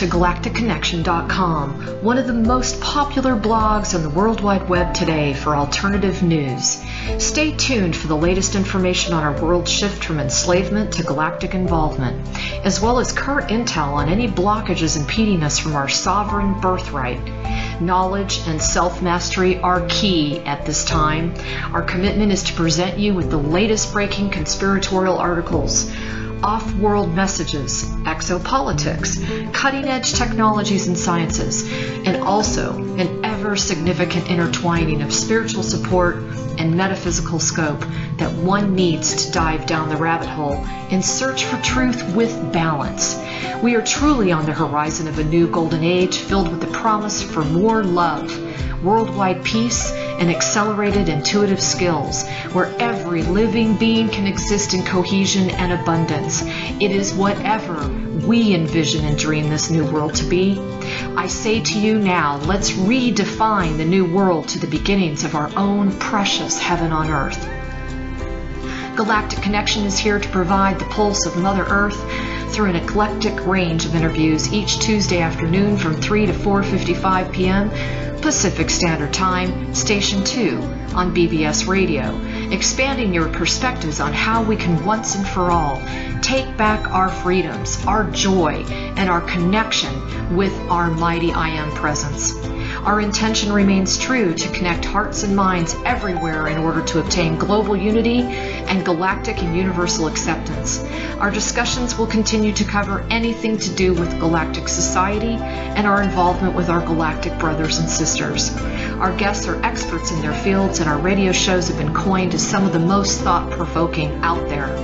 to galacticconnection.com, one of the most popular blogs on the World Wide Web today for alternative news. Stay tuned for the latest information on our world shift from enslavement to galactic involvement, as well as current intel on any blockages impeding us from our sovereign birthright. Knowledge and self-mastery are key at this time. Our commitment is to present you with the latest breaking conspiratorial articles, off-world messages, exopolitics, cutting-edge technologies and sciences, and also an ever-significant intertwining of spiritual support and metaphysical scope that one needs to dive down the rabbit hole in search for truth with balance. We are truly on the horizon of a new golden age filled with the promise for more love, worldwide peace, and accelerated intuitive skills, where every living being can exist in cohesion and abundance. It is whatever we envision and dream this new world to be. I say to you now, let's redefine the new world to the beginnings of our own precious heaven on earth. Galactic Connection is here to provide the pulse of Mother Earth through an eclectic range of interviews each Tuesday afternoon from 3 to 4:55 p.m. Pacific Standard Time, Station 2 on BBS Radio, expanding your perspectives on how we can once and for all take back our freedoms, our joy, and our connection with our mighty I Am presence. Our intention remains true to connect hearts and minds everywhere in order to obtain global unity and galactic and universal acceptance. Our discussions will continue to cover anything to do with galactic society and our involvement with our galactic brothers and sisters. Our guests are experts in their fields, and our radio shows have been coined as some of the most thought-provoking out there.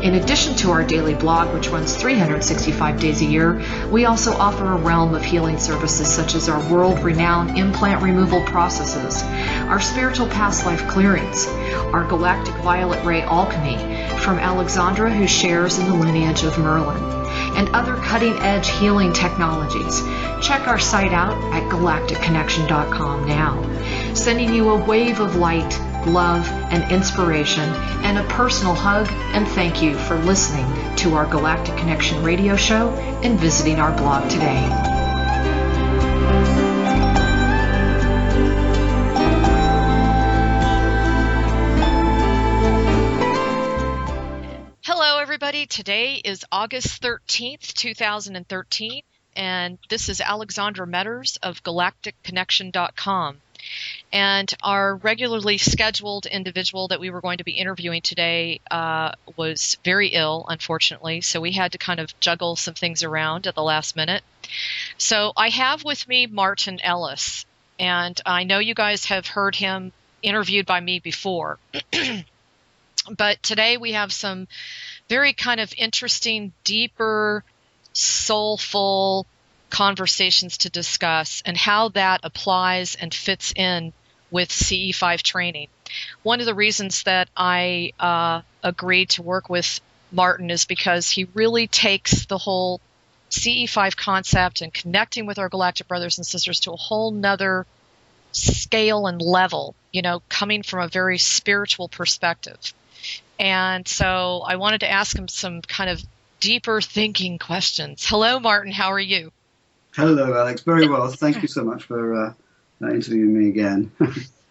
In addition to our daily blog, which runs 365 days a year, we also offer a realm of healing services such as our world-renowned implant removal processes, our spiritual past life clearings, our galactic violet ray alchemy from Alexandra, who shares in the lineage of Merlin, and other cutting-edge healing technologies. Check our site out at galacticconnection.com now, sending you a wave of light, love, and inspiration, and a personal hug and thank you for listening to our Galactic Connection radio show and visiting our blog today. Hello, everybody. Today is August 13th, 2013, and this is Alexandra Meadors of galacticconnection.com. And our regularly scheduled individual that we were going to be interviewing today was very ill, unfortunately, so we had to kind of juggle some things around at the last minute. So I have with me Martyn Ellis, and I know you guys have heard him interviewed by me before. But today we have some very kind of interesting, deeper, soulful conversations to discuss and how that applies and fits in with CE5 training. One of the reasons that I agreed to work with Martyn is because he really takes the whole CE5 concept and connecting with our galactic brothers and sisters to a whole nother scale and level, you know, coming from a very spiritual perspective. And so I wanted to ask him some kind of deeper thinking questions. Hello, Martyn. How are you? Hello, Alex. Very well. Thank you so much for interviewing me again.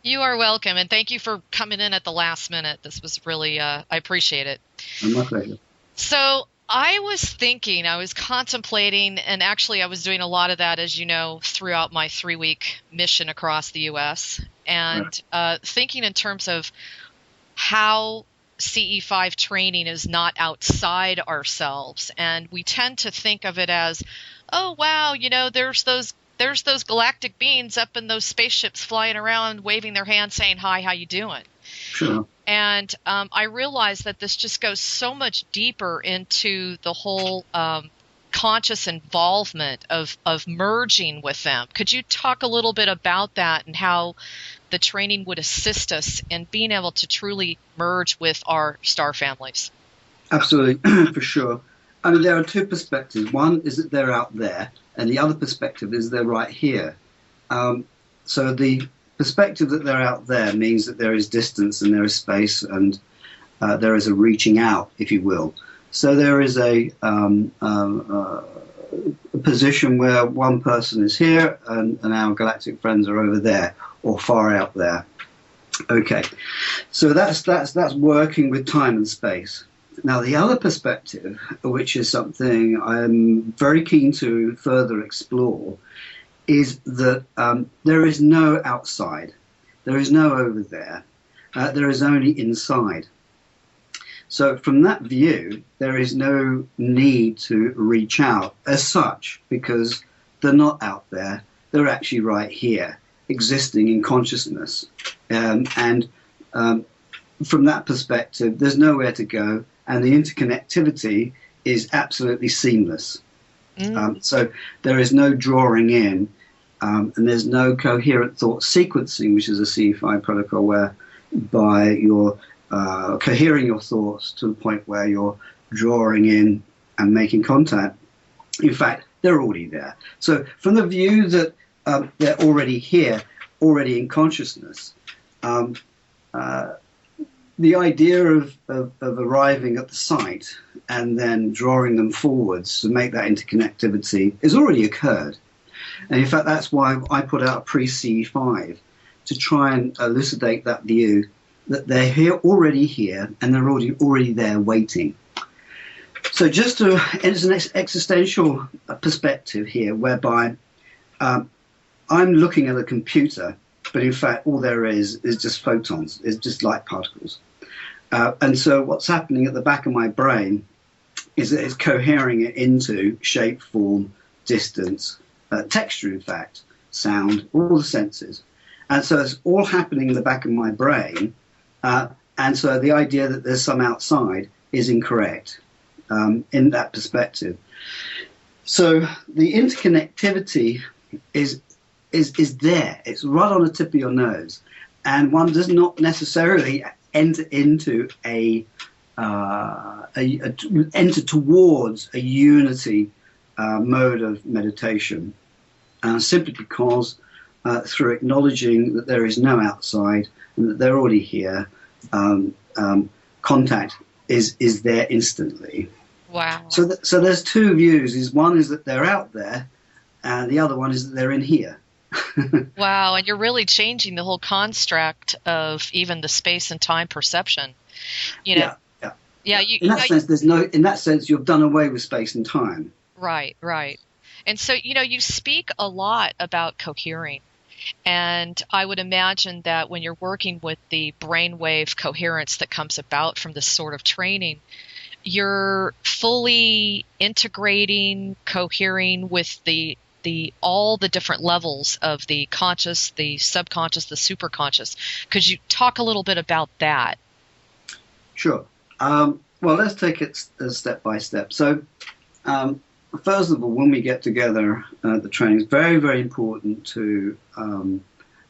You are welcome, and thank you for coming in at the last minute. This was really, I appreciate it. My pleasure. So I was contemplating, and actually I was doing a lot of that, as you know, throughout my 3-week mission across the U.S., and thinking in terms of how CE5 training is not outside ourselves, and we tend to think of it as, oh wow, you know, there's those galactic beings up in those spaceships flying around, waving their hands, saying hi, how you doing? Sure. And I realized that this just goes so much deeper into the whole conscious involvement of merging with them. Could you talk a little bit about that and how the training would assist us in being able to truly merge with our star families? Absolutely, for sure. I mean, there are two perspectives. One is that they're out there, and the other perspective is they're right here. So the perspective that they're out there means that there is distance and there is space and there is a reaching out, if you will. So there is a position where one person is here and our galactic friends are over there or far out there. Okay, so that's working with time and space. Now, the other perspective, which is something I'm very keen to further explore, is that there is no outside, there is no over there, there is only inside. So from that view, there is no need to reach out as such, because they're not out there, they're actually right here, existing in consciousness. From that perspective, there's nowhere to go, and the interconnectivity is absolutely seamless. So there is no drawing in, and there's no coherent thought sequencing, which is a C5 protocol whereby you're cohering your thoughts to the point where you're drawing in and making contact. In fact, they're already there. So from the view that they're already here, already in consciousness, the idea of arriving at the site and then drawing them forwards to make that interconnectivity has already occurred. And in fact, that's why I put out a pre-C5 to try and elucidate that view that they're already here and they're already there waiting. So it's an existential perspective here, whereby I'm looking at a computer, but in fact all there is just photons, is just light particles. And so what's happening at the back of my brain is that it's cohering it into shape, form, distance, texture, in fact, sound, all the senses. And so it's all happening in the back of my brain. And so the idea that there's some outside is incorrect in that perspective. So the interconnectivity is there. It's right on the tip of your nose. And one does not necessarily enter into enter towards a unity mode of meditation, simply because through acknowledging that there is no outside and that they're already here, contact is there instantly. Wow. So there's two views. One is that they're out there, and the other one is that they're in here. Wow, and you're really changing the whole construct of even the space and time perception. You know, yeah. In that sense, you've done away with space and time. Right. And so, you speak a lot about cohering, and I would imagine that when you're working with the brainwave coherence that comes about from this sort of training, you're fully integrating, cohering with all the different levels of the conscious, the subconscious, the superconscious. Could you talk a little bit about that? Sure. Well, let's take it step by step. So, first of all, when we get together, the training is very, very important to,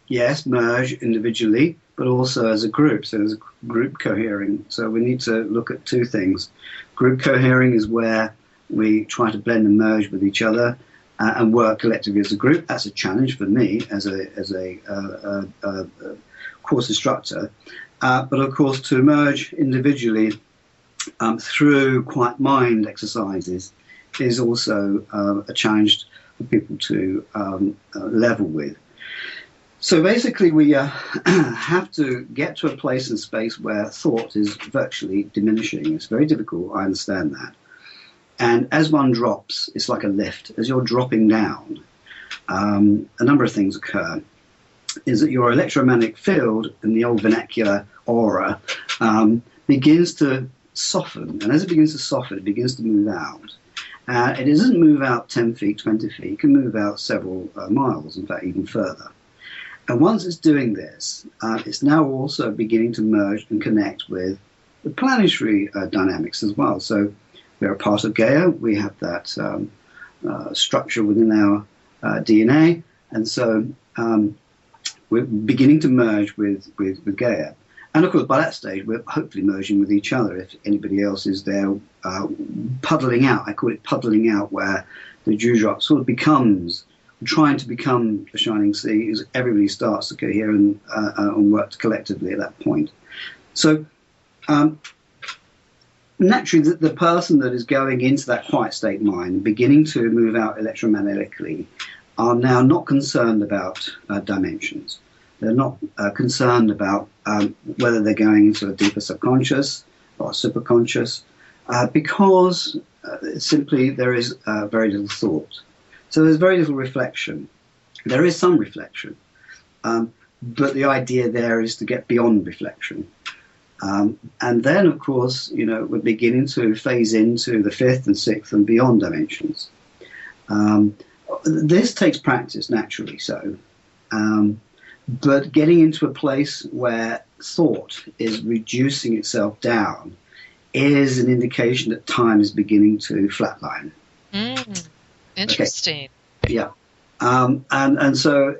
yes, merge individually, but also as a group. So there's a group cohering. So we need to look at two things. Group cohering is where we try to blend and merge with each other and work collectively as a group. That's a challenge for me as a course instructor. But of course, to merge individually through quiet mind exercises is also a challenge for people to level with. So basically, we have to get to a place in space where thought is virtually diminishing. It's very difficult, I understand that. And as one drops, it's like a lift. As you're dropping down, a number of things occur. Is that your electromagnetic field in the old vernacular aura begins to soften. And as it begins to soften, it begins to move out. It doesn't move out 10 feet, 20 feet. It can move out several miles, in fact, even further. And once it's doing this, it's now also beginning to merge and connect with the planetary dynamics as well. So we're a part of Gaia. We have that structure within our DNA. And so we're beginning to merge with Gaia. And of course, by that stage, we're hopefully merging with each other if anybody else is there puddling out. I call it puddling out, where the dewdrop sort of becomes, trying to become the shining sea, as everybody starts to cohere and work collectively at that point. So naturally, the person that is going into that quiet state mind, beginning to move out electromagnetically, are now not concerned about dimensions. They're not concerned about whether they're going into a deeper subconscious or superconscious, because simply there is very little thought. So there's very little reflection. There is some reflection, but the idea there is to get beyond reflection. And then, of course, we're beginning to phase into the fifth and sixth and beyond dimensions. This takes practice, naturally so. But getting into a place where thought is reducing itself down is an indication that time is beginning to flatline. Interesting. Okay. Yeah. And so,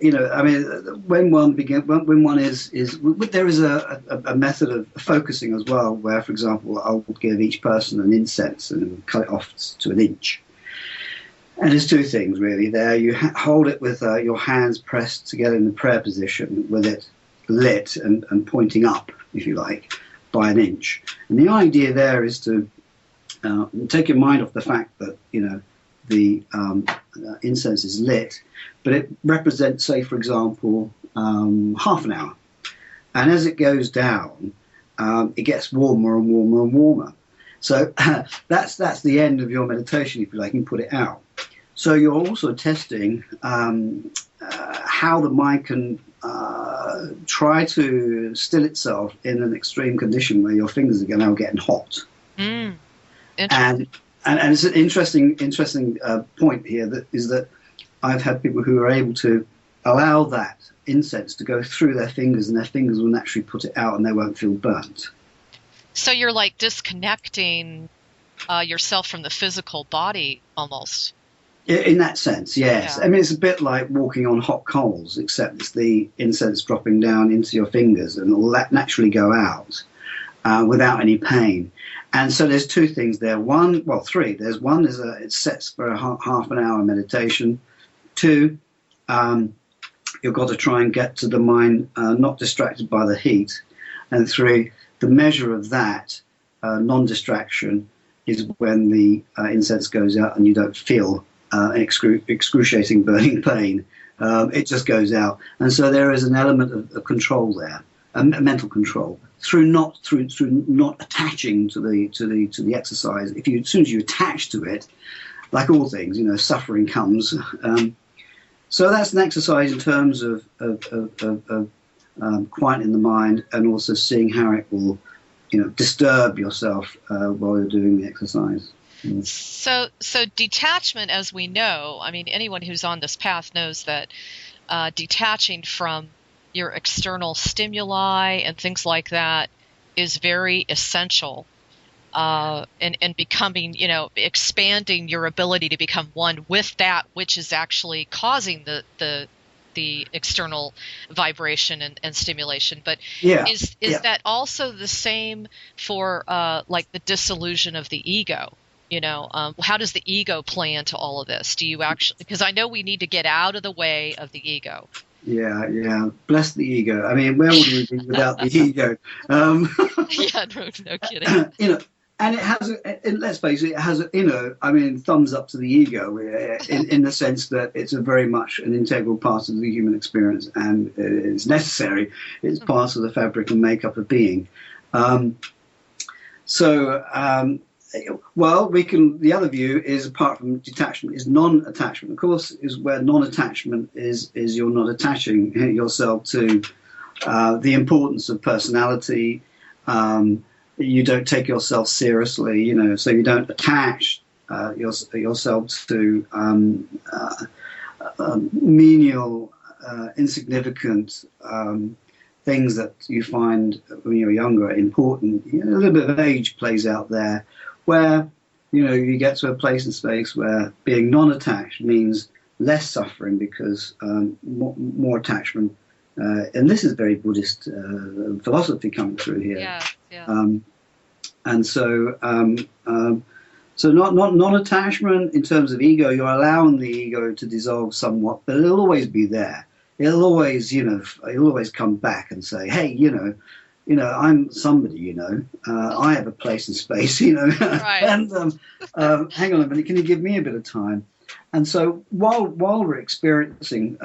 when one is there is a method of focusing as well, where, for example, I will give each person an incense and cut it off to an inch. And there's two things really there. You hold it with your hands pressed together in the prayer position, with it lit and pointing up, if you like, by an inch. And the idea there is to take your mind off the fact that, the incense is lit, but it represents, say, for example, half an hour. And as it goes down, it gets warmer and warmer and warmer. So that's the end of your meditation, if you like, and put it out. So you're also testing how the mind can try to still itself in an extreme condition where your fingers are now getting hot. And it's an interesting point here that I've had people who are able to allow that incense to go through their fingers, and their fingers will naturally put it out and they won't feel burnt. So you're like disconnecting yourself from the physical body almost. In that sense, yes. Yeah. I mean, it's a bit like walking on hot coals, except it's the incense dropping down into your fingers and will that naturally go out without any pain. And so there's two things there. Three. There's one is it sets for a half an hour meditation. Two, you've got to try and get to the mind not distracted by the heat. And three, the measure of that non-distraction is when the incense goes out and you don't feel excruciating burning pain. It just goes out. And so there is an element of control there, a mental control, through not attaching to the exercise. As soon as you attach to it, like all things, suffering comes. So that's an exercise in terms of quieting the mind, and also seeing how it will, disturb yourself while you're doing the exercise. So detachment, as we know, I mean, anyone who's on this path knows that detaching from your external stimuli and things like that is very essential in becoming, expanding your ability to become one with that which is actually causing the external vibration and stimulation. But is that also the same for like the dissolution of the ego? How does the ego play into all of this? Do you actually, because I know we need to get out of the way of the ego. Yeah. Bless the ego. I mean, where would we be without the ego? No kidding. And it has, let's face it, it has, thumbs up to the ego in the sense that it's a very much an integral part of the human experience, and it's necessary. It's part of the fabric and makeup of being. The other view is, apart from detachment, is non-attachment. Of course, is where non-attachment is you're not attaching yourself to the importance of personality. You don't take yourself seriously, so you don't attach yourself to menial, insignificant things that you find when you're younger important. A little bit of age plays out there, where you get to a place in space where being non-attached means less suffering, because more attachment, and this is very Buddhist philosophy coming through here. And so not non-attachment in terms of ego. You're allowing the ego to dissolve somewhat, but it'll always be there. It'll always, it'll always come back and say, hey, I'm somebody, I have a place in space, Right. and hang on a minute, can you give me a bit of time? And so while we're experiencing,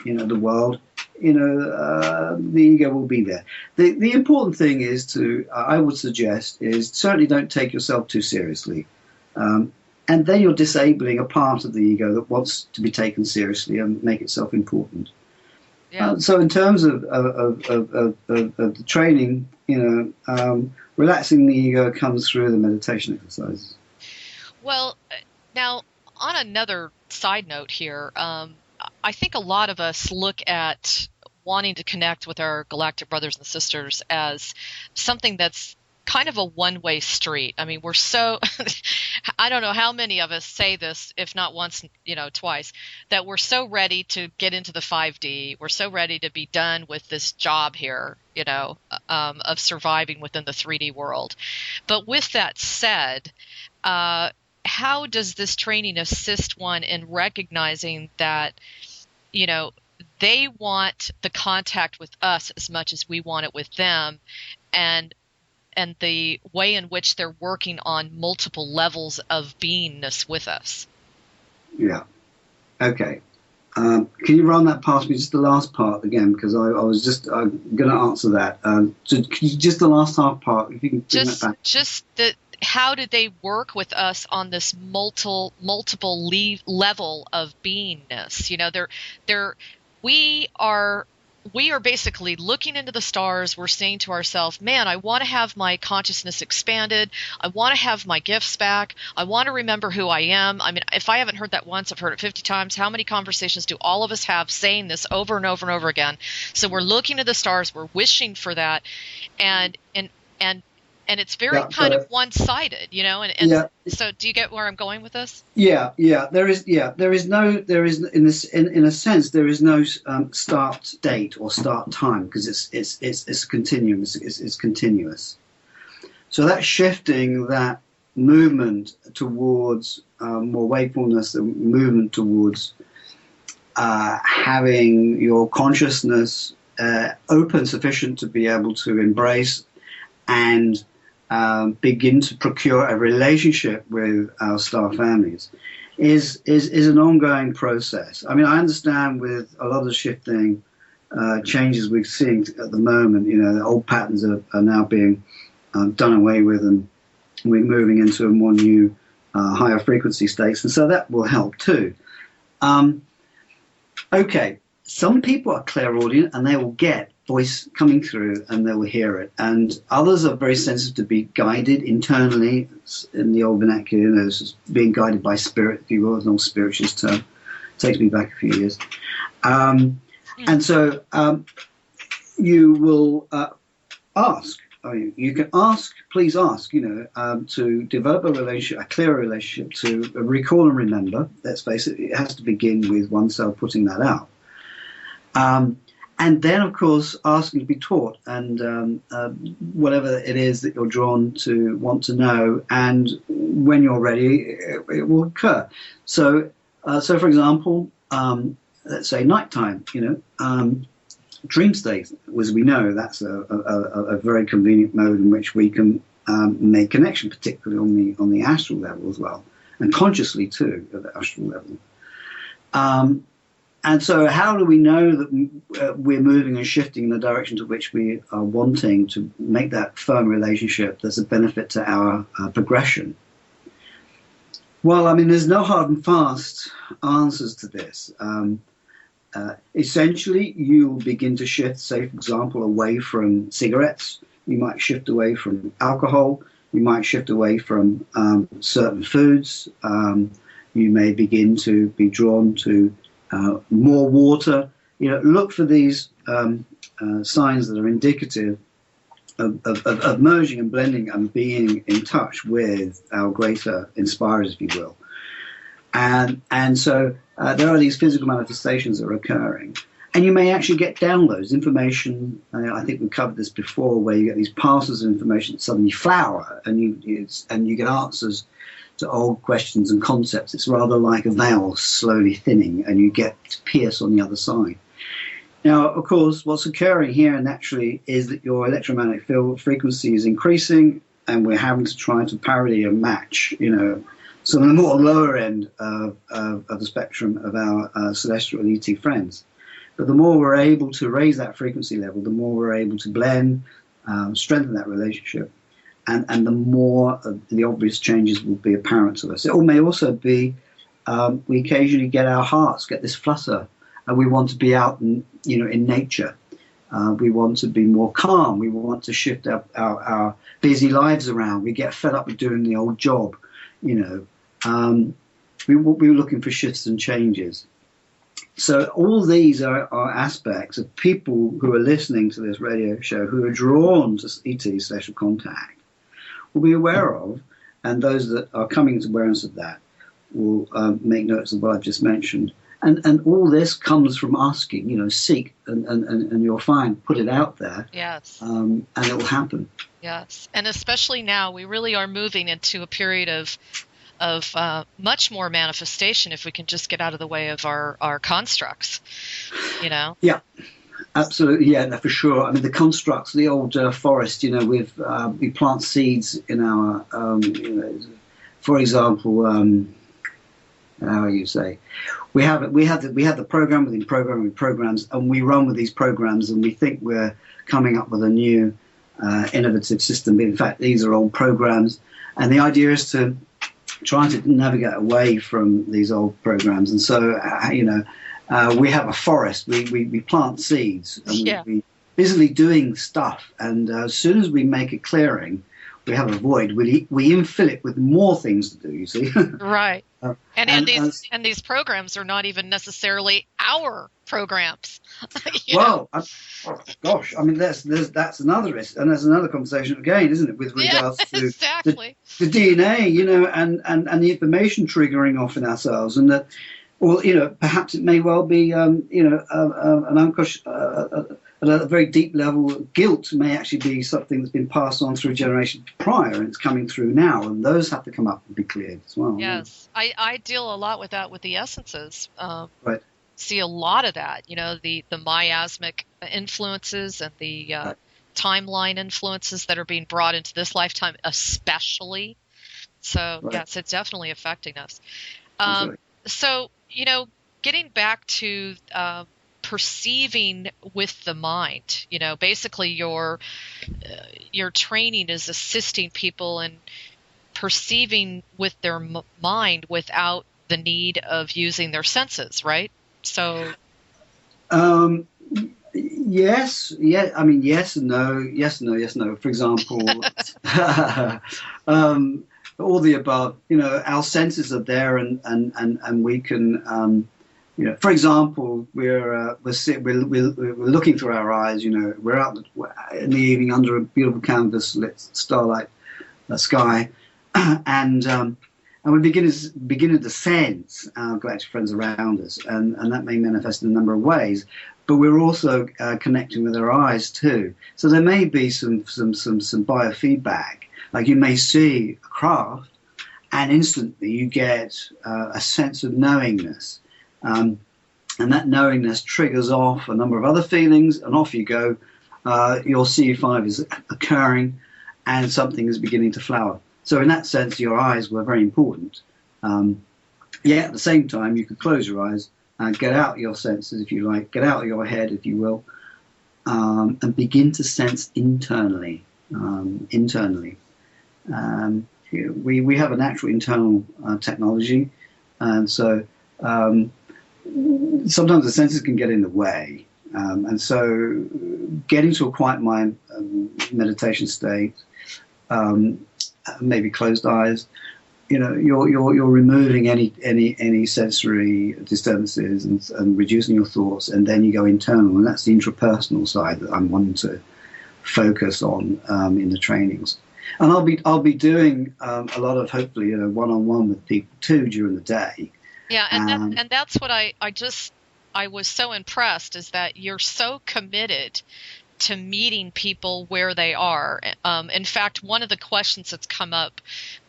the world, the ego will be there. The important thing is I would suggest, is certainly don't take yourself too seriously. And then you're disabling a part of the ego that wants to be taken seriously and make itself important. Yeah. So in terms of the training, relaxing the ego comes through the meditation exercises. Well, now, on another side note here, I think a lot of us look at wanting to connect with our galactic brothers and sisters as something that's kind of a one-way street. I mean, we're so, I don't know how many of us say this, if not once, twice, that we're so ready to get into the 5D. We're so ready to be done with this job here, of surviving within the 3D world. But with that said, how does this training assist one in recognizing that, they want the contact with us as much as we want it with them, and the way in which they're working on multiple levels of beingness with us? Yeah. Okay. Can you run that past me, just the last part again, because I was just going to answer that. So just the last half part, if you can bring that back. Just how do they work with us on this multiple level of beingness? We are basically looking into the stars. We're saying to ourselves, man, I want to have my consciousness expanded. I want to have my gifts back. I want to remember who I am. I mean, if I haven't heard that once, I've heard it 50 times. How many conversations do all of us have saying this over and over and over again? So we're looking at the stars. We're wishing for that. And it's very of one-sided, So do you get where I'm going with this? Yeah. There is in a sense there is no start date or start time, because it's a continuum. It's continuous. So that shifting, that movement towards more wakefulness, the movement towards having your consciousness open sufficient to be able to embrace and begin to procure a relationship with our star families is an ongoing process. I mean, I understand with a lot of the shifting changes we're seeing at the moment, the old patterns are now being done away with, and we're moving into a more new, higher frequency states, and so that will help too. Okay, some people are clairaudient and they will get voice coming through and they will hear it, and others are very sensitive to be guided internally. In the old vernacular, this is being guided by spirit, if you will, an old spiritualist term. It takes me back a few years. And so you will ask. I mean, you can ask, please ask, to develop a relationship, a clearer relationship, to recall and remember. Let's face it, it has to begin with oneself putting that out. And then, of course, asking to be taught, and whatever it is that you're drawn to want to know, and when you're ready, it will occur. So for example, let's say nighttime, dream state, as we know, that's a very convenient mode in which we can make connection, particularly on the astral level as well, and consciously too at the astral level. And so how do we know that we're moving and shifting in the direction to which we are wanting to make that firm relationship that's a benefit to our progression? Well, I mean, there's no hard and fast answers to this. Essentially, you will begin to shift, say, for example, away from cigarettes. You might shift away from alcohol. You might shift away from certain foods. You may begin to be drawn to more water. Look for these signs that are indicative of merging and blending and being in touch with our greater inspirers, if you will. And so there are these physical manifestations that are occurring. And you may actually get downloads, information. I think we covered this before, where you get these parcels of information that suddenly flower, and you get answers to old questions and concepts. It's rather like a veil slowly thinning, and you get to pierce on the other side. Now, of course, what's occurring here naturally is that your electromagnetic field frequency is increasing, and we're having to try to parity and match, some of the more lower end of the spectrum of our celestial ET friends. But the more we're able to raise that frequency level, the more we're able to blend, strengthen that relationship, and the more the obvious changes will be apparent to us. It may also be we occasionally get our hearts get this flutter, and we want to be out in nature. We want to be more calm. We want to shift our busy lives around. We get fed up with doing the old job. We're looking for shifts and changes. So all these are aspects of people who are listening to this radio show who are drawn to ET celestial contact will be aware of, and those that are coming to awareness of that will make notes of what I've just mentioned. And all this comes from asking, seek, and you'll find, put it out there. Yes. And it will happen. Yes. And especially now, we really are moving into a period of much more manifestation if we can just get out of the way of our constructs, Yeah, absolutely. Yeah, for sure. I mean, the constructs, the old forest, we plant seeds in our, for example, how you say, we have the program within programs, and we run with these programs, and we think we're coming up with a new innovative system. But in fact, these are old programs, and the idea is to try to navigate away from these old programs. And so, we have a forest. We plant seeds, and we busily doing stuff. And as soon as we make a clearing, we have a void. We infill it with more things to do. You see, right? And these programs are not even necessarily our programs. Well, gosh, I mean that's another risk, and there's another conversation again, isn't it, with regards to exactly. the DNA, and the information triggering off in ourselves, and that, or perhaps it may well be, an unconscious. At a very deep level, guilt may actually be something that's been passed on through generations prior, and it's coming through now, and those have to come up and be cleared as well. Yes, I deal a lot with that with the essences. Right. See a lot of that, the miasmic influences and the timeline influences that are being brought into this lifetime, especially. So yes, it's definitely affecting us. So getting back to perceiving with the mind, basically your training is assisting people in perceiving with their mind without the need of using their senses, right? So yes, yeah, I mean yes and no, yes no, yes no. For example, all the above. Our senses are there, and we can. For example, we're looking through our eyes. We're out in the evening under a beautiful canvas lit starlight sky, and we begin to sense our galactic friends around us, and that may manifest in a number of ways. But we're also connecting with our eyes too. So there may be some biofeedback. Like you may see a craft, and instantly you get a sense of knowingness. And that knowingness triggers off a number of other feelings, and off you go. Your CU5 is occurring, and something is beginning to flower. So in that sense, your eyes were very important. Yet at the same time, you could close your eyes and get out your senses, if you like, get out of your head, if you will, and begin to sense internally. We have a natural internal technology, and so sometimes the senses can get in the way, and so getting to a quiet mind meditation state, maybe closed eyes, you're removing any sensory disturbances and reducing your thoughts, and then you go internal, and that's the intrapersonal side that I'm wanting to focus on in the trainings. And I'll be doing a lot of, hopefully, one-on-one with people too during the day. Yeah, and that's what I was so impressed, is that you're so committed to meeting people where they are. In fact, one of the questions that's come up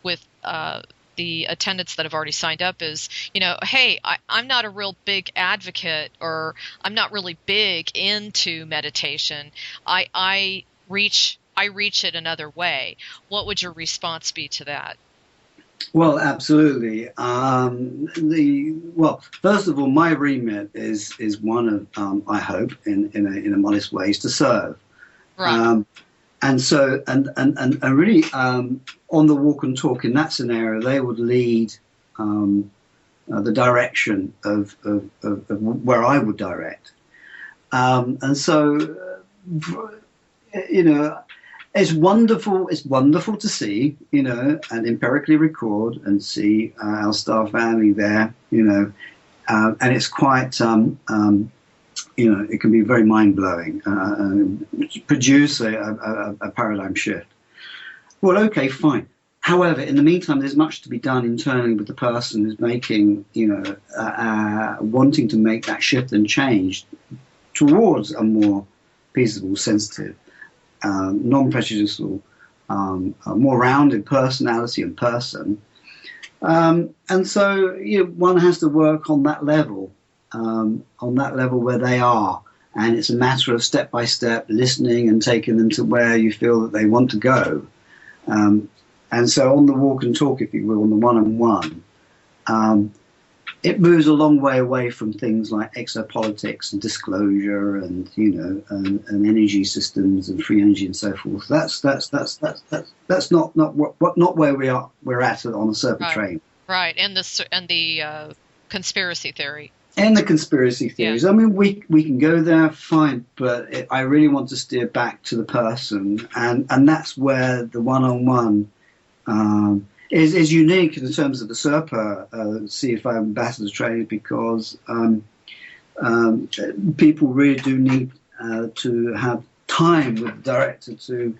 with the attendants that have already signed up is, hey, I'm not a real big advocate, or I'm not really big into meditation. I reach it another way. What would your response be to that? Well, absolutely. First of all, my remit is one of, I hope, in a modest way, is to serve. Right. And so, and really, on the walk and talk in that scenario, they would lead the direction of where I would direct. And so, it's wonderful. It's wonderful to see, and empirically record and see our star family there, and it's quite, it can be very mind blowing, produce a paradigm shift. Well, okay, fine. However, in the meantime, there's much to be done internally with the person who's making, wanting to make that shift and change towards a more peaceable, sensitive, non-prejudicial, more rounded personality and person. And so one has to work on that level where they are. And it's a matter of step by step listening and taking them to where you feel that they want to go. And so on the walk and talk, if you will, on the one-on-one, it moves a long way away from things like exopolitics and disclosure and and energy systems and free energy and so forth. That's not where we're at on a CeRPER train. Right, and the conspiracy theory. And the conspiracy theories. Yeah. I mean, we can go there, fine, but I really want to steer back to the person, and that's where the one-on-one is unique in terms of the CeRPER CFI ambassadors training, because people really do need to have time with the director to,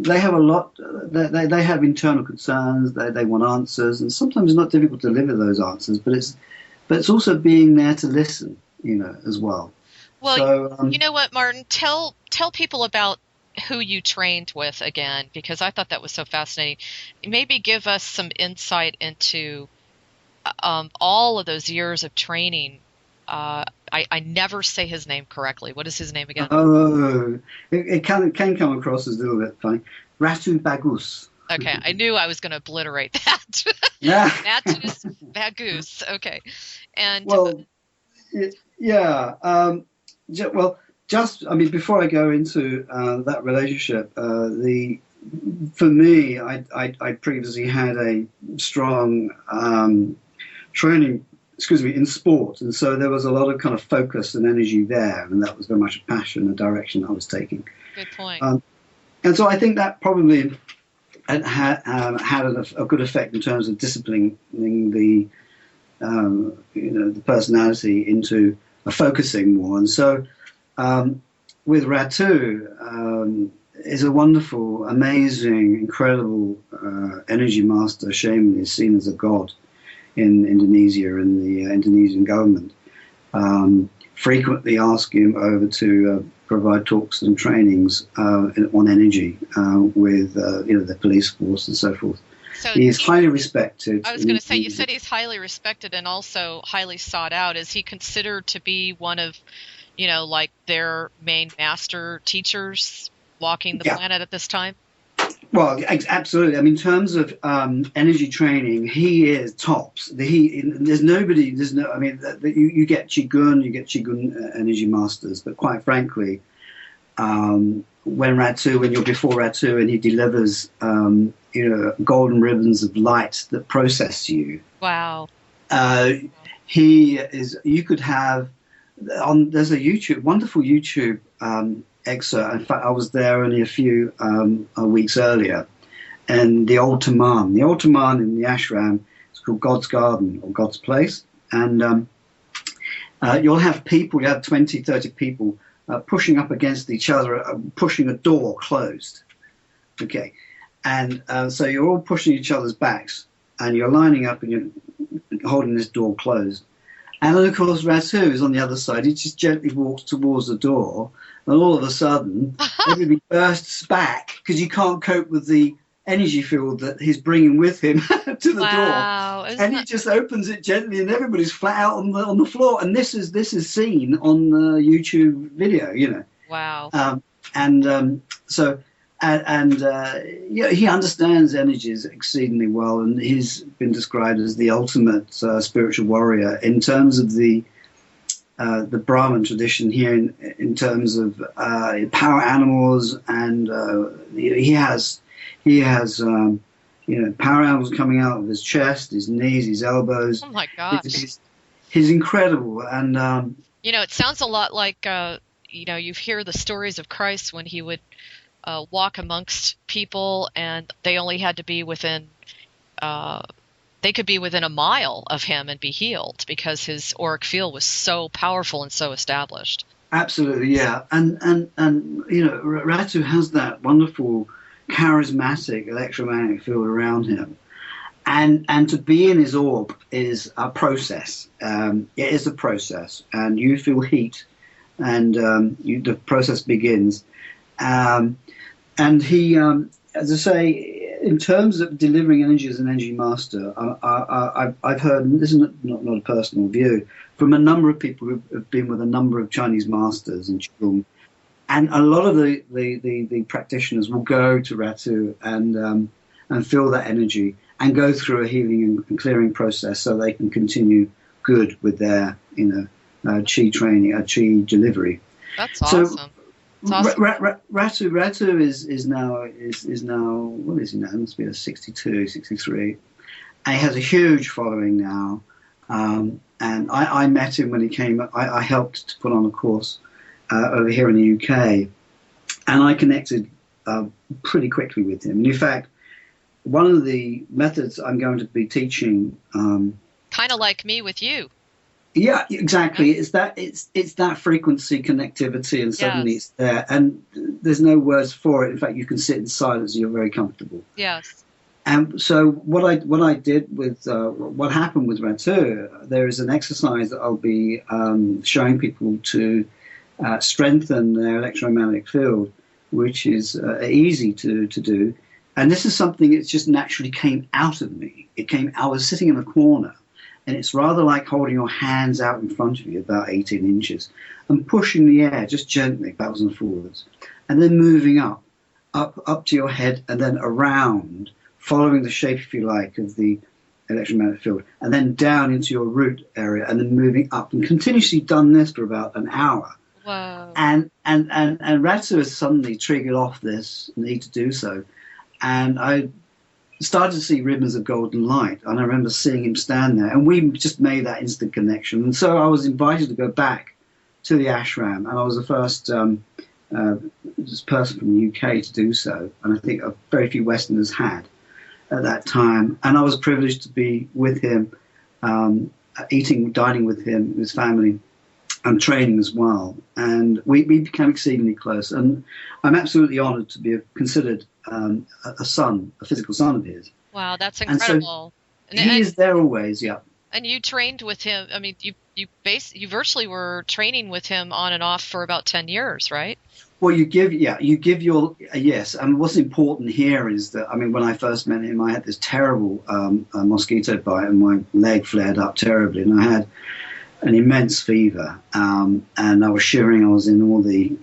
they have a lot. They have internal concerns. They want answers, and sometimes it's not difficult to deliver those answers. But it's also being there to listen, as well. Well, so, you know what, Martyn? Tell people about who you trained with again, because I thought that was so fascinating. Maybe give us some insight into all of those years of training. I never say his name correctly. What is his name again? Oh, it can come across as a little bit funny. Ratan Bagus. Okay, I knew I was going to obliterate that. Yeah. Ratan Bagus. Okay, and before I go into that relationship, for me, I previously had a strong training, in sport, and so there was a lot of kind of focus and energy there, and that was very much a passion, a direction I was taking. Good point. And so I think that probably had a good effect in terms of disciplining the personality into focusing more. And so with Ratu is a wonderful, amazing, incredible energy master, shaman, is seen as a god in Indonesia and the Indonesian government. Frequently ask him over to provide talks and trainings on energy with the police force and so forth. So he is highly respected. I was going to say, you said he's highly respected and also highly sought out. Is he considered to be one of, like their main master teachers walking the planet at this time? Well, absolutely. I mean, in terms of energy training, he is tops. You get Qigong energy masters, but quite frankly, when you're before Ratu and he delivers, golden ribbons of light that process you. Wow. He is. You could have there's a wonderful YouTube excerpt. In fact, I was there only a few weeks earlier, and the old Taman in the ashram is called God's Garden or God's Place, and you'll have 20, 30 people pushing up against each other, pushing a door closed. Okay, and so you're all pushing each other's backs, and you're lining up and you're holding this door closed. And then, of course, Ratu is on the other side. He just gently walks towards the door, and all of a sudden, everybody bursts back because you can't cope with the energy field that he's bringing with him to the Wow. door, and he just opens it gently, and everybody's flat out on the floor. And this is seen on the YouTube video, you know. Wow. Yeah, he understands energies exceedingly well, and he's been described as the ultimate spiritual warrior in terms of the Brahman tradition here, in terms of power animals, and he has power animals coming out of his chest, his knees, his elbows. Oh my gosh! He's incredible, and it sounds a lot like you hear the stories of Christ when he would walk amongst people, and they only had to be within. They could be within a mile of him and be healed because his auric field was so powerful and so established. Absolutely, yeah, and Ratu has that wonderful, charismatic electromagnetic field around him, and to be in his orb is a process. It is a process, and you feel heat, and the process begins, and he, as I say, in terms of delivering energy as an energy master, I've heard, and this is not a personal view, from a number of people who have been with a number of Chinese masters and Qigong, and a lot of the practitioners will go to Ratu and feel that energy and go through a healing and clearing process so they can continue good with their Qi training, Qi delivery. That's awesome. So, Ratu is now what is he now? He must be 62, 63. And he has a huge following now. And I met him when he came. I helped to put on a course over here in the UK, and I connected pretty quickly with him. And in fact, one of the methods I'm going to be teaching, kind of like me with you. Yeah, exactly. It's that frequency connectivity, and suddenly it's there, and there's no words for it. In fact, you can sit in silence; you're very comfortable. Yes. And so, what I did with what happened with Ratu, there is an exercise that I'll be showing people to strengthen their electromagnetic field, which is easy to do. And this is something that just naturally came out of me. I was sitting in a corner. And it's rather like holding your hands out in front of you, about 18 inches, and pushing the air just gently backwards and forwards, and then moving up to your head, and then around, following the shape, if you like, of the electromagnetic field, and then down into your root area, and then moving up, and continuously done this for about an hour. Wow. And Ratu has suddenly triggered off this need to do so, and I started to see ribbons of golden light, and I remember seeing him stand there, and we just made that instant connection. And so I was invited to go back to the ashram, and I was the first person from the UK to do so, and I think very few Westerners had at that time. And I was privileged to be with him, dining with him, his family, and training as well. And we became exceedingly close, and I'm absolutely honoured to be considered a physical son of his. Wow, that's incredible. And so he is there always, yeah. And you trained with him. I mean, you virtually were training with him on and off for about 10 years, right? Well, you give your yes. And what's important here is that, I mean, when I first met him, I had this terrible mosquito bite, and my leg flared up terribly, and I had an immense fever, and I was shivering. I was in all the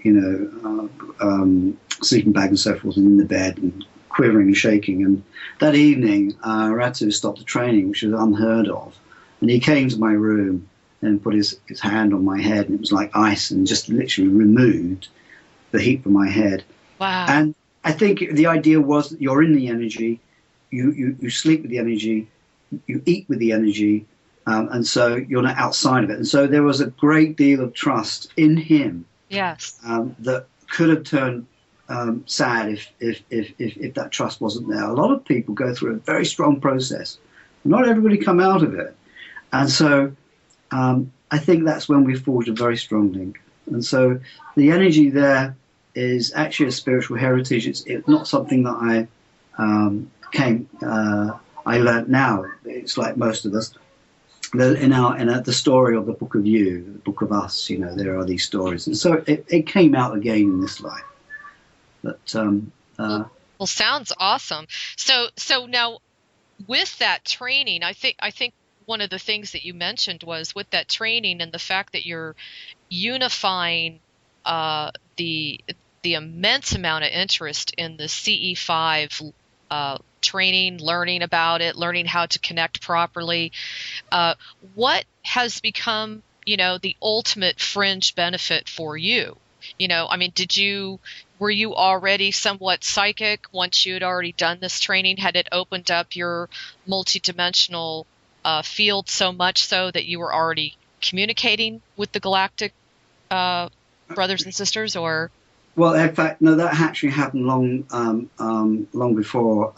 sleeping bag and so forth, and in the bed and quivering and shaking. And that evening, Ratu stopped the training, which was unheard of, and he came to my room and put his hand on my head, and it was like ice, and just literally removed the heat from my head. Wow. And I think the idea was that you're in the energy, you sleep with the energy, you eat with the energy, and so you're not outside of it. And so there was a great deal of trust in him. Yes. That could have turned sad if that trust wasn't there. A lot of people go through a very strong process. Not everybody come out of it. And so I think that's when we forged a very strong link. And so the energy there is actually a spiritual heritage. It's not something that I learned now. It's like most of us. In the story of the Book of You, the Book of Us, there are these stories. And so it came out again in this life. But Well, sounds awesome. So now with that training, I think one of the things that you mentioned was with that training and the fact that you're unifying the immense amount of interest in the CE5 training, learning about it, learning how to connect properly. What has become, the ultimate fringe benefit for you? I mean, were you already somewhat psychic once you had already done this training? Had it opened up your multidimensional field so much so that you were already communicating with the galactic brothers and sisters, or? Well, in fact, no, that actually happened long before,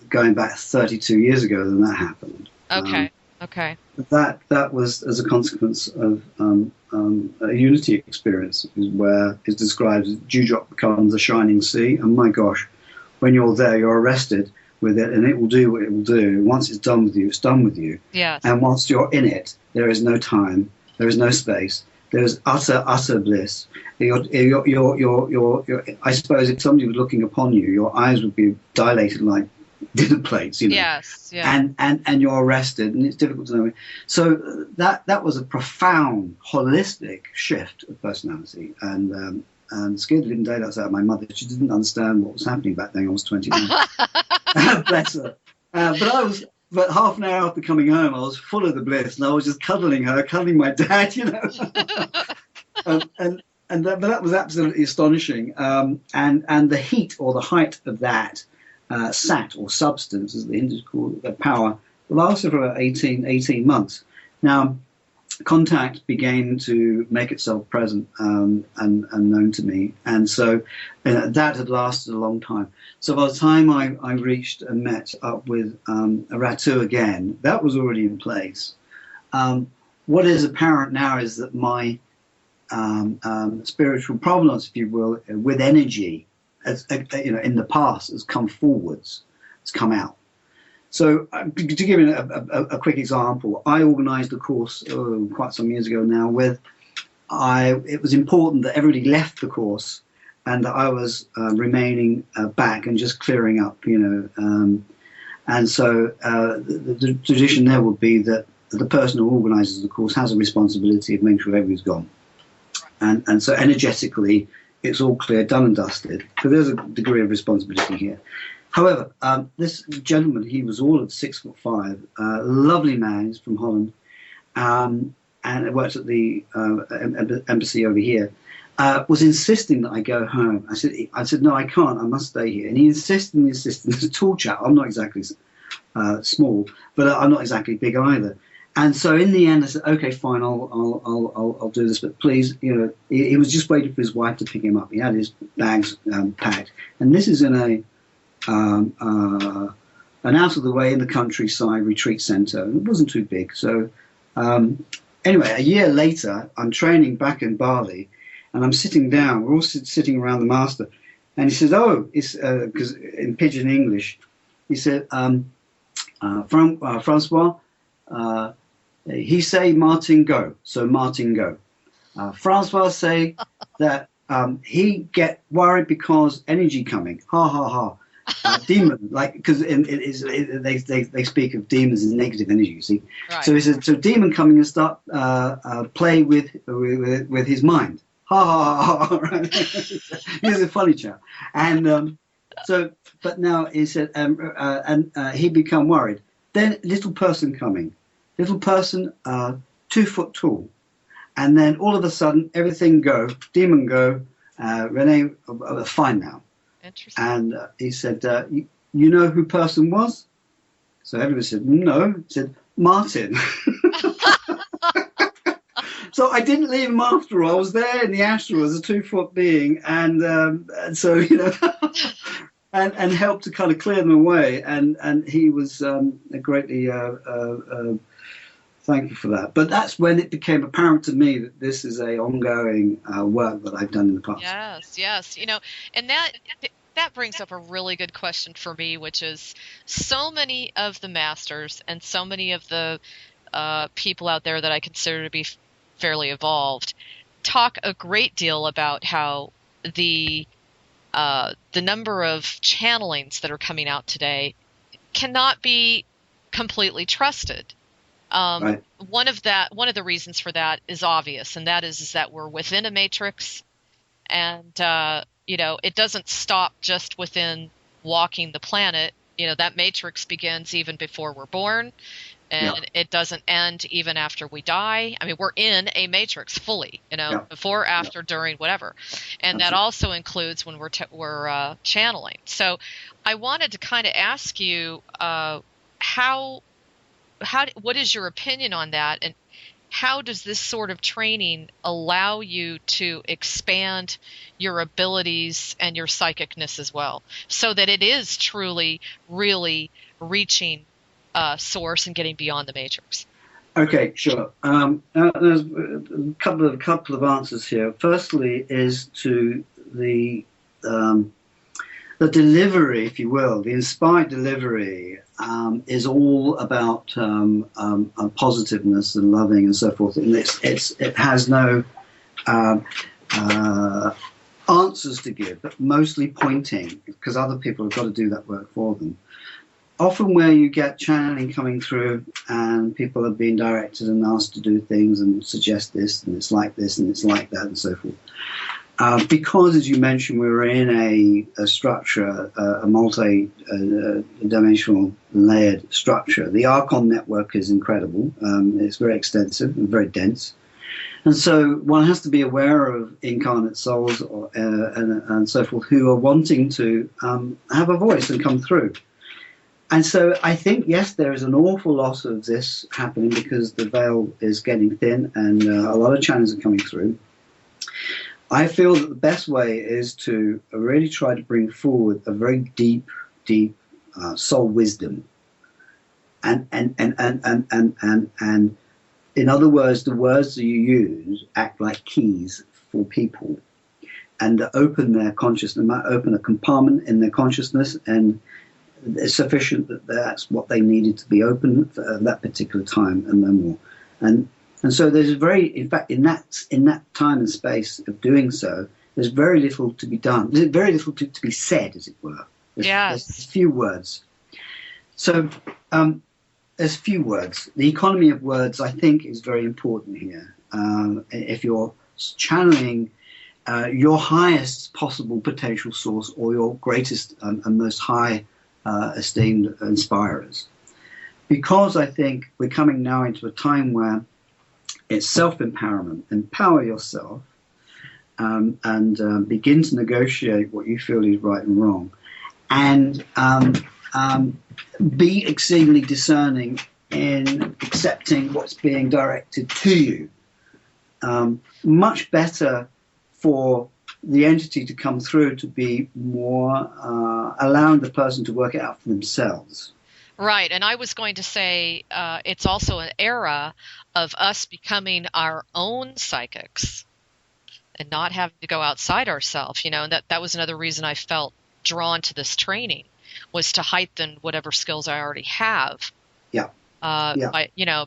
going back 32 years ago. Then that happened. Okay. Okay. That was as a consequence of a Unity experience, where it's described as dewdrop becomes a shining sea, and my gosh, when you're there, you're arrested with it, and it will do what it will do. Once it's done with you, it's done with you. Yes. And whilst you're in it, there is no time, there is no space, there is utter bliss. I suppose if somebody was looking upon you, your eyes would be dilated like dinner plates, Yes. Yeah. And you're arrested, and it's difficult to know. So that was a profound, holistic shift of personality, and scared the living daylights out of my mother. She didn't understand what was happening back then. I was 21. Bless her. But half an hour after coming home, I was full of the bliss, and I was just cuddling her, cuddling my dad, but that was absolutely astonishing. And the heat or the height of that sat, or substance, as the Hindus call it, the power, lasted for about 18 months. Now, contact began to make itself present and known to me, and so that had lasted a long time. So by the time I reached and met up with Ratu again, that was already in place. What is apparent now is that my spiritual provenance, if you will, with energy, in the past, has come forwards, has come out. So to give you a quick example, I organised a course quite some years ago now it was important that everybody left the course and that I was remaining back and just clearing up, and so the tradition there would be that the person who organises the course has a responsibility of making sure everybody's gone. And so energetically, it's all clear, done and dusted. So there's a degree of responsibility here. However, this gentleman, he was all of 6'5", lovely man, he's from Holland, and worked at the embassy over here, was insisting that I go home. I said, no, I can't, I must stay here. And he insisted. He's a tall chap. I'm not exactly small, but I'm not exactly big either. And so in the end, I said, okay, fine, I'll do this, but please, he was just waiting for his wife to pick him up. He had his bags packed, and this is in an out of the way in the countryside retreat centre. It wasn't too big. So anyway, a year later, I'm training back in Bali, and I'm sitting down. We're all sitting around the master, and he says, "Oh, it's because in pidgin English, he said, Francois, he say Martyn go, so Martyn go. Francois say that he get worried because energy coming. Ha ha ha." Demon, like, because they speak of demons as negative energy, you see. Right. So he said, so demon coming and start play with his mind. Ha ha ha ha. Right? He's a funny chap. And but now he said, he become worried. Then little person coming, little person 2 foot tall, and then all of a sudden everything go, demon go, Renee fine now. Interesting. And he said, you know who person was? So everybody said, no. He said, Martyn. So I didn't leave him after all. I was there in the astral as a 2 foot being, and so, and helped to kind of clear them away. And he was greatly thankful for that. But that's when it became apparent to me that this is a ongoing work that I've done in the past. Yes. And that brings up a really good question for me, which is so many of the masters and so many of the people out there that I consider to be fairly evolved talk a great deal about how the the number of channelings that are coming out today cannot be completely trusted. Right. One of the reasons for that is obvious, and that is that we're within a matrix, and it doesn't stop just within walking the planet. That matrix begins even before we're born, and it doesn't end even after we die. I mean, we're in a matrix fully, before, after, during, whatever, and that also includes when we're channeling. So, I wanted to kind of ask you what is your opinion on that, and how does this sort of training allow you to expand your abilities and your psychicness as well, so that it is truly, really reaching source and getting beyond the matrix? Okay, sure. There's a couple of answers here. Firstly, is to the delivery, if you will, the inspired delivery is all about positiveness and loving and so forth. And it has no answers to give, but mostly pointing, because other people have got to do that work for them. Often where you get channeling coming through and people are being directed and asked to do things and suggest this, and it's like this, and it's like that, and so forth. Because, as you mentioned, we're in a structure, a multi-dimensional layered structure. The Archon network is incredible. It's very extensive and very dense. And so one has to be aware of incarnate souls and so forth who are wanting to have a voice and come through. And so I think, yes, there is an awful lot of this happening because the veil is getting thin and a lot of channels are coming through. I feel that the best way is to really try to bring forward a very deep soul wisdom, and in other words, the words that you use act like keys for people, and open their consciousness, might open a compartment in their consciousness, and it's sufficient that that's what they needed to be open for that particular time, and no more. And so there's in fact, in that time and space of doing so, there's very little to be done. There's very little to be said, as it were. There's few words. So there's few words. The economy of words, I think, is very important here. If you're channeling your highest possible potential source or your greatest and most high esteemed inspirers. Because I think we're coming now into a time where it's self-empowerment. Empower yourself and begin to negotiate what you feel is right and wrong. And be exceedingly discerning in accepting what's being directed to you. Much better for the entity to come through to be more allowing the person to work it out for themselves. Right, and I was going to say it's also an era of us becoming our own psychics and not having to go outside ourselves, and that was another reason I felt drawn to this training, was to heighten whatever skills I already have. Yeah.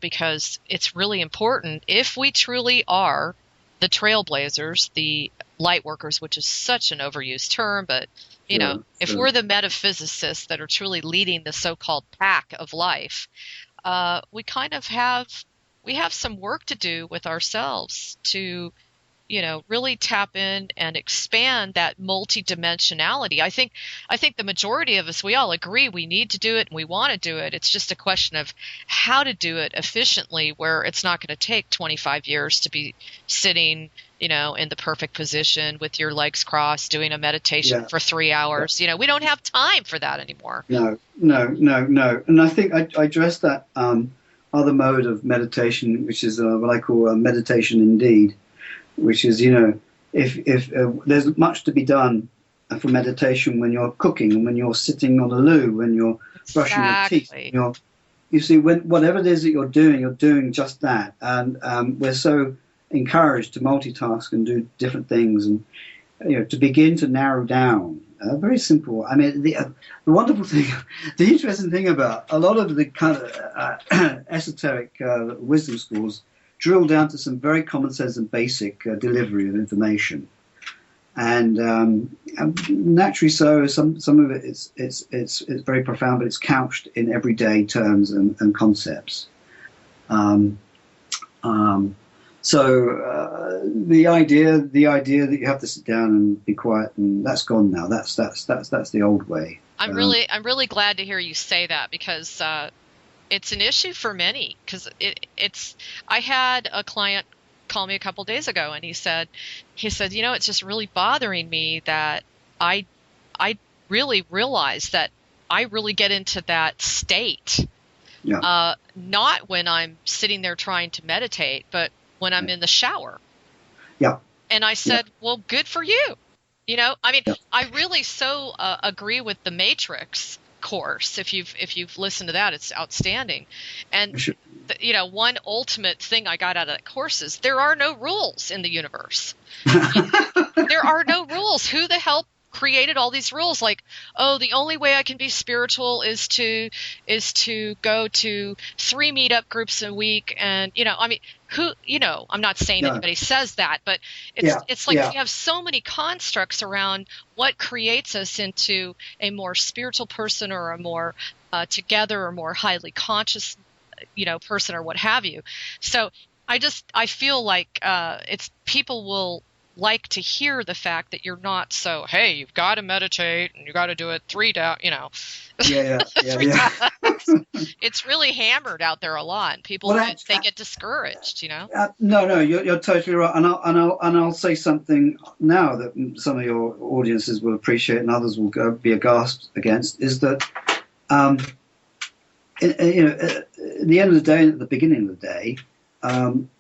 Because it's really important if we truly are the trailblazers, the light workers, which is such an overused term, but if we're the metaphysicists that are truly leading the so-called pack of life, we kind of have some work to do with ourselves to, really tap in and expand that multidimensionality. I think the majority of us, we all agree we need to do it and we want to do it. It's just a question of how to do it efficiently, where it's not going to take 25 years to be sitting, in the perfect position with your legs crossed, doing a meditation for 3 hours. Yeah. We don't have time for that anymore. No. And I think I addressed that other mode of meditation, which is what I call meditation indeed, which is, if there's much to be done for meditation when you're cooking, when you're sitting on a loo, when you're brushing your teeth. You see, whatever it is that you're doing just that. And we're so encouraged to multitask and do different things, and to begin to narrow down. Very simple. I mean, the wonderful thing, the interesting thing about a lot of the kind of esoteric wisdom schools drill down to some very common sense and basic delivery of information. and naturally so. Some of it it's very profound, but it's couched in everyday terms and concepts. So the idea that you have to sit down and be quiet, and that's gone now. That's the old way. I'm really glad to hear you say that, because it's an issue for many. Because I had a client call me a couple days ago, and he said, it's just really bothering me that I really realize that I really get into that state. Yeah. Not when I'm sitting there trying to meditate, but when I'm in the shower. Yeah. And I said, well, good for you. I really so agree with the Matrix course. If you've listened to that, it's outstanding. And Sure. One ultimate thing I got out of that course is there are no rules in the universe. There are no rules. Who the hell created all these rules? Like, oh, the only way I can be spiritual is to go to 3 meetup groups a week, and I'm not saying anybody says that, but it's like we have so many constructs around what creates us into a more spiritual person, or a more together, or more highly conscious person, or what have you. So I feel like it's people will like to hear the fact that you're not so, hey, you've got to meditate and you got to do it 3 down, Yeah. It's really hammered out there a lot, and people they get discouraged, No, you're totally right, and I'll say something now that some of your audiences will appreciate and others will be aghast against, is that at the end of the day and at the beginning of the day,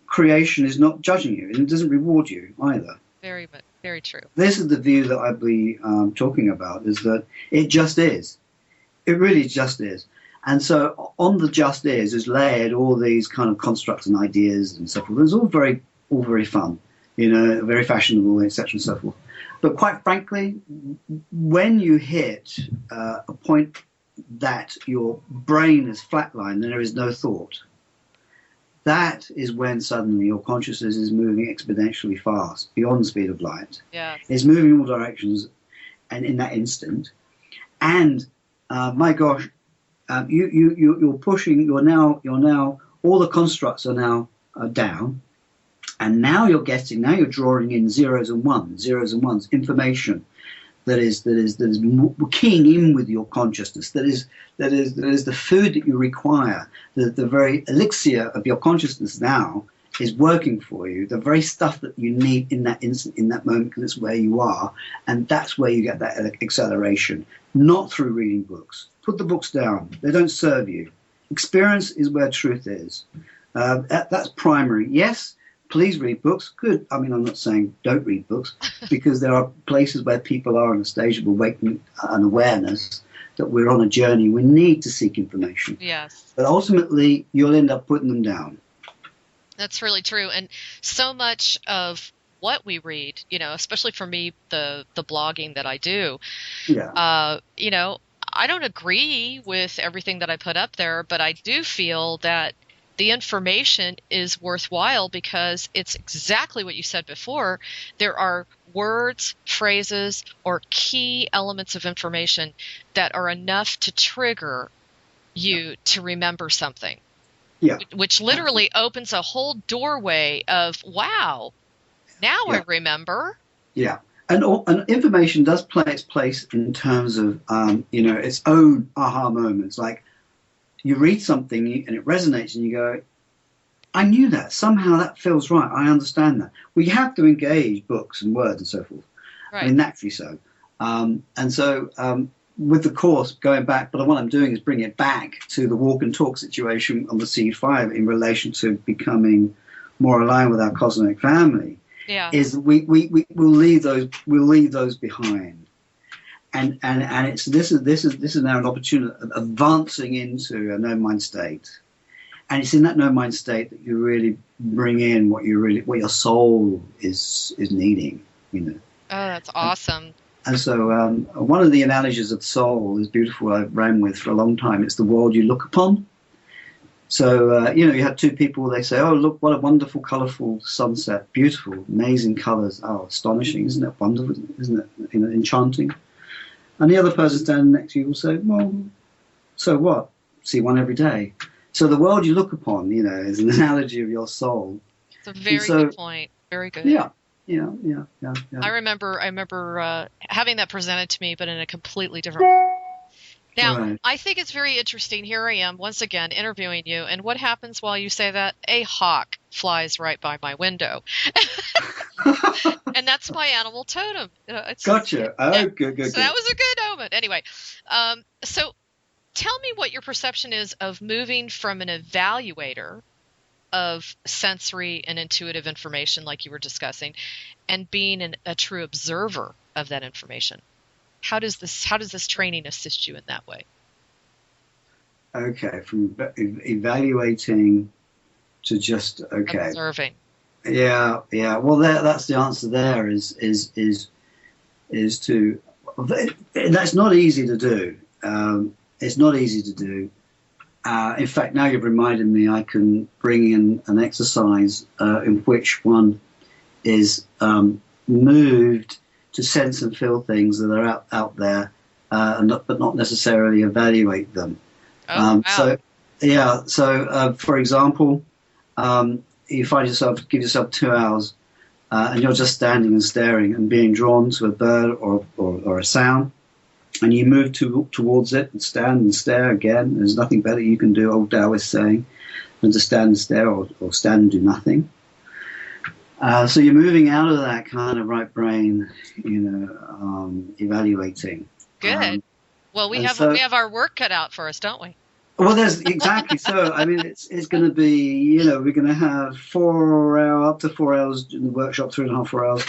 creation is not judging you, and it doesn't reward you either. Very, very true. This is the view that I'd be talking about, is that it just is. It really just is. And so on the just is layered all these kind of constructs and ideas and so forth. It's all very fun, very fashionable, etc. and so forth. But quite frankly, when you hit a point that your brain is flatlined and there is no thought, that is when suddenly your consciousness is moving exponentially fast, beyond the speed of light. Yeah. It's moving in all directions, and in that instant. And my gosh, you're pushing. You're now. All the constructs are now down, and now you're drawing in zeros and ones, information that is keying in with your consciousness. That is the food that you require. The very elixir of your consciousness now is working for you. The very stuff that you need in that instant, in that moment, because it's where you are, and that's where you get that acceleration. Not through reading books. Put the books down. They don't serve you. Experience is where truth is. That's primary. Yes. Please read books. Good. I mean, I'm not saying don't read books, because there are places where people are in a stage of awakening and awareness that we're on a journey. We need to seek information. Yes. But ultimately, you'll end up putting them down. That's really true. And so much of what we read, especially for me, the blogging that I do, I don't agree with everything that I put up there, but I do feel that the information is worthwhile because it's exactly what you said before. There are words, phrases, or key elements of information that are enough to trigger you to remember something. Yeah. Which literally opens a whole doorway of, wow, now I remember. Yeah. And information does play its place in terms of, its own aha moments. Like, you read something and it resonates and you go, I knew that. Somehow that feels right. I understand that. We have to engage books and words and so forth. Right. I mean, naturally so. With the course, going back, but what I'm doing is bringing it back to the walk and talk situation on the Seed 5 in relation to becoming more aligned with our cosmic family. Yeah. Is we'll leave those behind. And this is now an opportunity of advancing into a no-mind state, and it's in that no-mind state that you really bring in what your soul is needing. Oh, that's awesome. And so one of the analogies of soul is beautiful. I've ran with for a long time. It's the world you look upon. So, you had two people, they say, oh, look, what a wonderful, colourful sunset, beautiful, amazing colours. Oh, astonishing, isn't it wonderful, isn't it enchanting? And the other person standing next to you will say, well, so what? See one every day. So the world you look upon, is an analogy of your soul. It's a very good point. Very good. Yeah. I remember having that presented to me, but in a completely different way. Now, right. I think it's very interesting. Here I am, once again, interviewing you, and what happens while you say that? A hawk flies right by my window. And that's my animal totem. Gotcha. Oh, good. So that was a good omen. Anyway, so tell me what your perception is of moving from an evaluator of sensory and intuitive information like you were discussing and being a true observer of that information. How does this training assist you in that way? Okay, from evaluating to just observing. Yeah. Well, that's the answer. There is to. That's not easy to do. It's not easy to do. In fact, now you've reminded me, I can bring in an exercise in which one is moved to sense and feel things that are out there, but not necessarily evaluate them. Oh, wow. So for example, you give yourself 2 hours, and you're just standing and staring and being drawn to a bird or a sound, and you move towards it and stand and stare again. There's nothing better you can do, old Tao is saying, than to stand and stare or stand and do nothing. So you're moving out of that kind of right brain, evaluating. Good. Well, we have our work cut out for us, don't we? Well, there's exactly so. I mean, it's going to be, we're going to have up to 4 hours in the workshop, 3.5, 4 hours.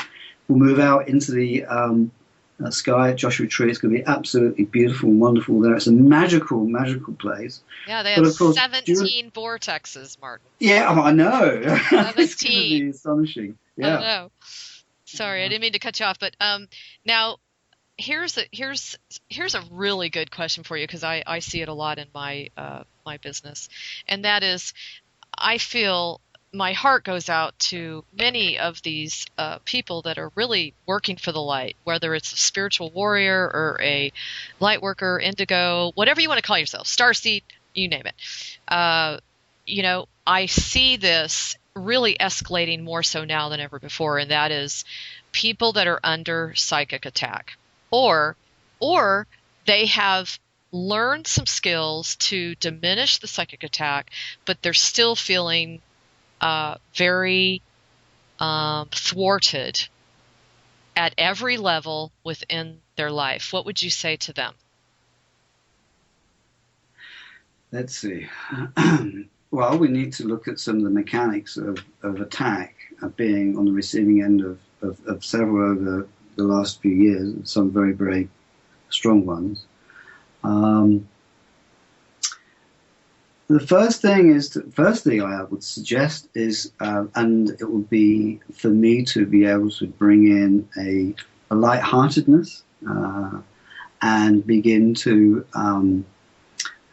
We'll move out into the sky at Joshua Tree. It's going to be absolutely beautiful and wonderful there. It's a magical place. Yeah, they have 17 vortexes, Martyn. Yeah, I know. 17. It's going to be astonishing. Yeah. I know. Sorry, I didn't mean to cut you off, but now here's a really good question for you, because I see it a lot in my business, and that is, I feel my heart goes out to many of these people that are really working for the light, whether it's a spiritual warrior or a light worker, indigo, whatever you want to call yourself, starseed, you name it. I see this really escalating more so now than ever before, and that is people that are under psychic attack, or they have learned some skills to diminish the psychic attack, but they're still feeling very thwarted at every level within their life. What would you say to them? Let's see. Well, we need to look at some of the mechanics of attack, of being on the receiving end of several over the last few years, some very, very strong ones. The first thing I would suggest is, and it would be for me to be able to bring in a lightheartedness and begin to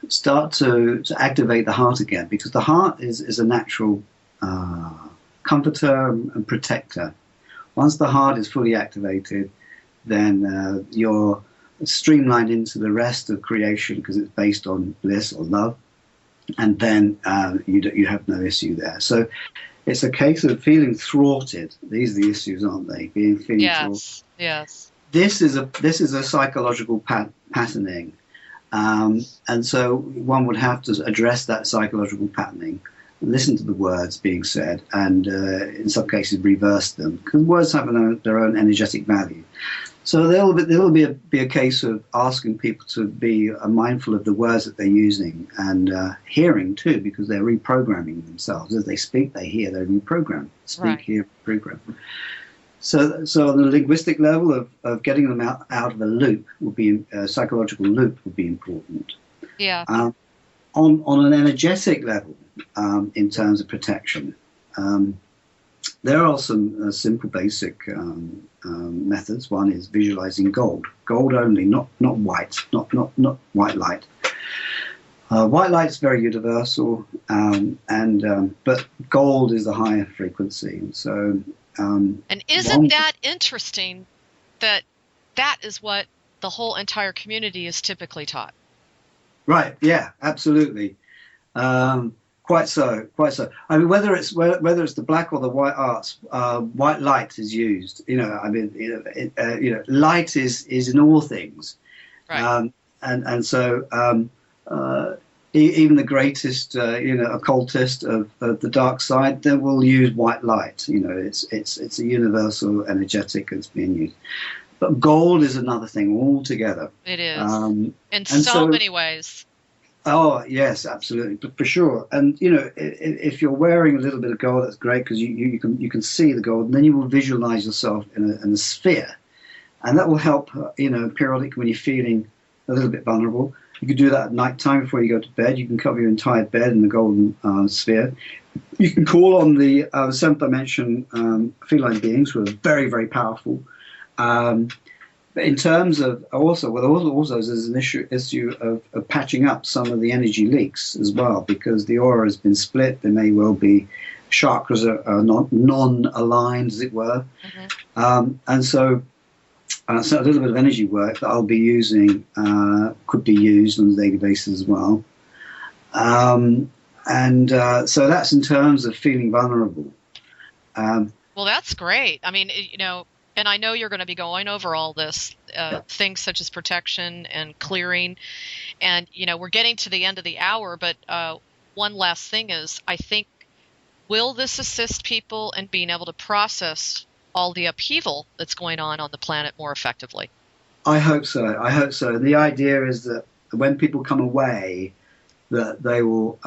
start to activate the heart again, because the heart is a natural comforter and protector. Once the heart is fully activated, then you're streamlined into the rest of creation, because it's based on bliss or love. And then you have no issue there. So it's a case of feeling thwarted. These are the issues, aren't they? Feeling thwarted. Yes. This is a psychological patterning, and so one would have to address that psychological patterning, listen to the words being said, and in some cases reverse them, because words have their own energetic value. So there will be a case of asking people to be mindful of the words that they're using, and hearing too, because they're reprogramming themselves. As they speak, they hear, they reprogram. Speak, right. Hear, program. So on the linguistic level of getting them out of a loop would be a psychological loop would be important. Yeah. On an energetic level, in terms of protection, there are some simple basic methods. One is visualizing gold only, not white, not white light. White light is very universal, but gold is the higher frequency. So, and isn't that interesting that that is what the whole entire community is typically taught? Right. Yeah. Absolutely. Quite so. I mean, whether it's the black or the white arts, white light is used. Light is in all things, right. And so even the greatest occultist of the dark side, they will use white light. It's a universal energetic that's being used. But gold is another thing altogether. It is in so many ways. Oh yes, absolutely, for sure. And if you're wearing a little bit of gold, that's great because you can see the gold, and then you will visualize yourself in a sphere, and that will help. Periodically when you're feeling a little bit vulnerable, you can do that at night time before you go to bed. You can cover your entire bed in the golden sphere. You can call on the seventh dimension feline beings who are very, very powerful. But in terms of also there's an issue of patching up some of the energy leaks as well, because the aura has been split. There may well be chakras are non-aligned, as it were. Mm-hmm. And so a little bit of energy work that I'll be using could be used on a daily basis as well. So that's in terms of feeling vulnerable. Well, that's great. I mean, and I know you're going to be going over all this, things such as protection and clearing. And, we're getting to the end of the hour, but one last thing is, I think, will this assist people in being able to process all the upheaval that's going on the planet more effectively? I hope so. And the idea is that when people come away, that they will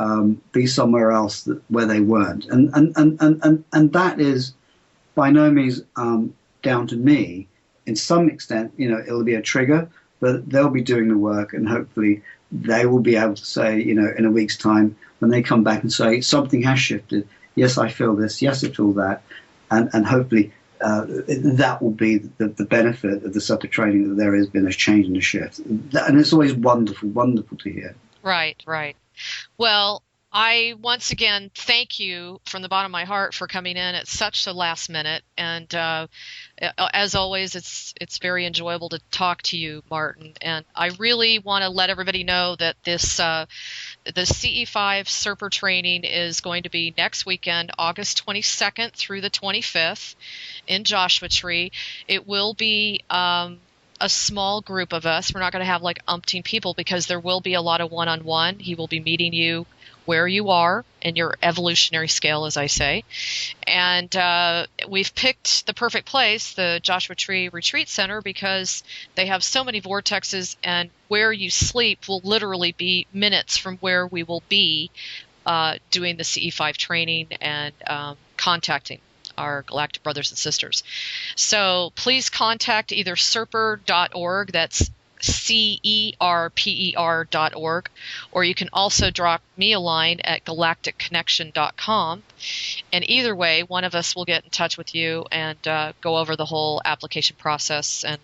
be somewhere else where they weren't. And that is by no means down to me. In some extent, it'll be a trigger, but they'll be doing the work, and hopefully they will be able to say, in a week's time, when they come back and say something has shifted. Yes, I feel this. Yes, I feel that, and hopefully that will be the benefit of the CeRPER training, that there has been a change and a shift, and it's always wonderful to hear. Right. Well, I once again thank you from the bottom of my heart for coming in at such a last minute, and as always, it's very enjoyable to talk to you, Martyn. And I really want to let everybody know that this the CE5 CeRPER training is going to be next weekend, August 22nd through the 25th, in Joshua Tree. It will be a small group of us. We're not going to have like umpteen people, because there will be a lot of one-on-one. He will be meeting you where you are in your evolutionary scale, as I say. And we've picked the perfect place, the Joshua Tree Retreat Center, because they have so many vortexes, and where you sleep will literally be minutes from where we will be doing the CE5 training and contacting our galactic brothers and sisters. So please contact either CeRPER.org, that's CERPER.org, or you can also drop me a line at galacticconnection.com. And either way, one of us will get in touch with you and go over the whole application process and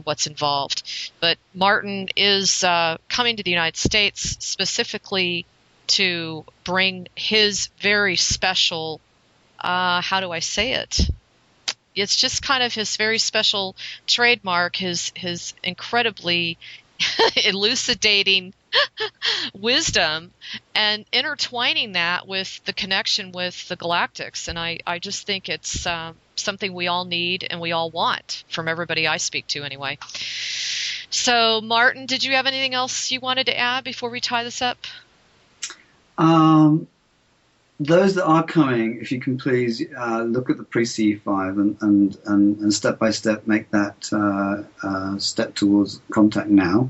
what's involved. But Martyn is coming to the United States specifically to bring his very special, how do I say it? It's just kind of his very special trademark, his incredibly elucidating wisdom, and intertwining that with the connection with the Galactics. And I just think it's something we all need and we all want, from everybody I speak to anyway. So, Martyn, did you have anything else you wanted to add before we tie this up? Those that are coming, if you can please look at the pre-CE5 and step by step make that step towards contact now.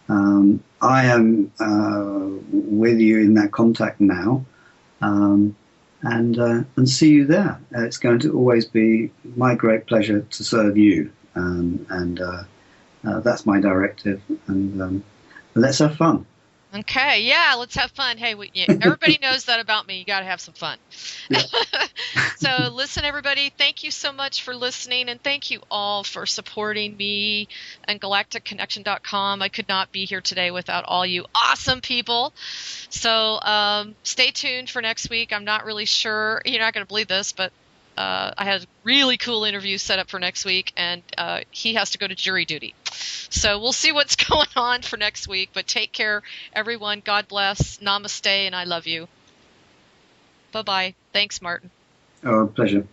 I am with you in that contact now, and see you there. It's going to always be my great pleasure to serve you, and that's my directive. And let's have fun. Okay, yeah, let's have fun. Hey, everybody knows that about me. You got to have some fun. Yeah. So, listen, everybody, thank you so much for listening, and thank you all for supporting me and galacticconnection.com. I could not be here today without all you awesome people. So, stay tuned for next week. I'm not really sure. You're not going to believe this, but I had a really cool interview set up for next week, and he has to go to jury duty. So we'll see what's going on for next week. But take care, everyone. God bless. Namaste, and I love you. Bye-bye. Thanks, Martyn. Oh, pleasure.